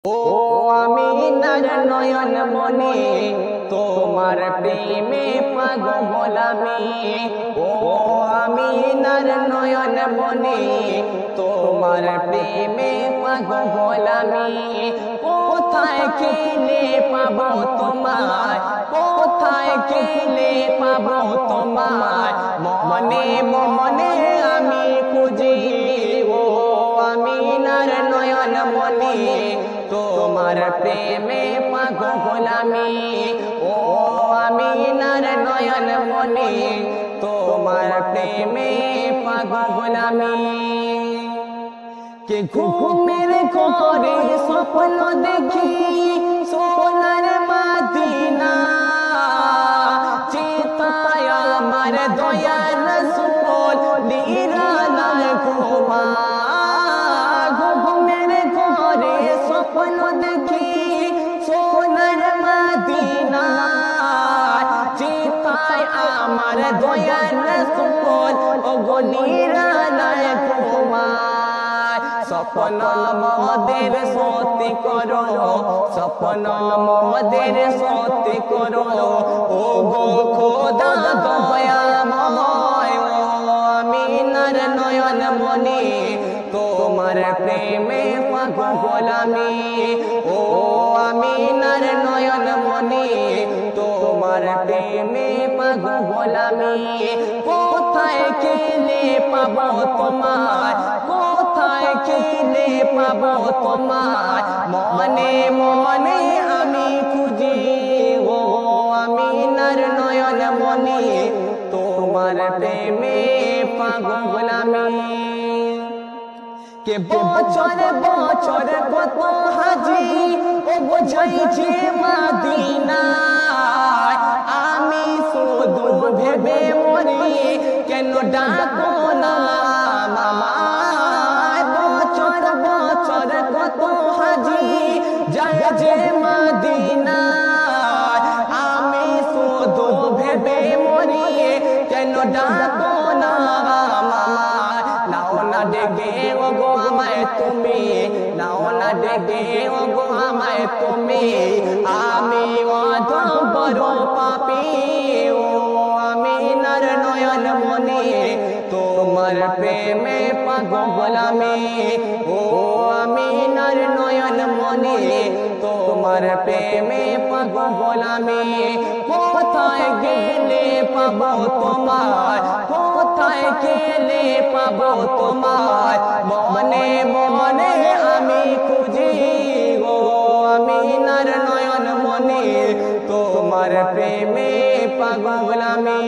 ও আমিনার নয়ন মনি তোমার প্রেমে পাগল আমি। ও আমিনার নয়ন মনি তোমার প্রেমে পাগল আমি। কোথায় গেলে পাবো তোমায়, কোথায় গেলে পাবো তোমায়, মনে মনে আমি খুঁজি। ও আমিনার নয়ন মনি তোমার প্রেমে পাগল আমি। ও আমিনার নয়ন মনি তোমার প্রেমে পাগল আমি। কে ঘুমের ঘরে স্বপ্ন দেখি সোনার মদিনা, চিতায় আমার দয়ার রাসূল নিরালায় ঘুমা। ঘুমের ঘরে স্বপ্ন দেখি সোনার মদিনা, চিতায় আমার দয়ার রাসূল ওগো নিরালায় ঘুমা। স্বপ্ন মোদের সত্যি করো, স্বপ্ন মোদের সত্যি করো, ও গো খোদা দয়াময়। ও আমিনার নয়ন মনি তোমার প্রেমে পাগল আমি। ও আমিনার নয়ন মনি তোমার প্রেমে পাগল আমি। কোথায় গেলে পাবো তোমায়, কোথায় গেলে পাবো তোমায়, মনে মনে আমি খুঁজি। ও আমিনার নয়ন মনি তোমার প্রেমে পাগল আমি। কে বছর বছর কত হাজি ও বোঝাইছে মদিনায়, আমি শুধু ভেবে মরি কেন ডাকো না আমায়। বছর বছর কত হাজি যায় যে মদিনায়, আমি শুধু ভেবে মরি কেন ডাকো না আমায়। নাও না ডেকে ও গো আমায় তুমি, নাও না ডেকে ও গো আমায় তুমি, আমি অধম বড় পাপী। ও আমিনার নয়ন মনি তোমার প্রেমে পাগল আমি। ও আমিনার নয়ন মনি তোমার প্রেমে পাগল আমি। কোথায় গেলে পাবো তোমায়, কোথায় গেলে পাবো তোমায়, মনে মনে আমি খুঁজি। ও আমিনার নয়ন মনি তোমার প্রেমে পাগল আমি।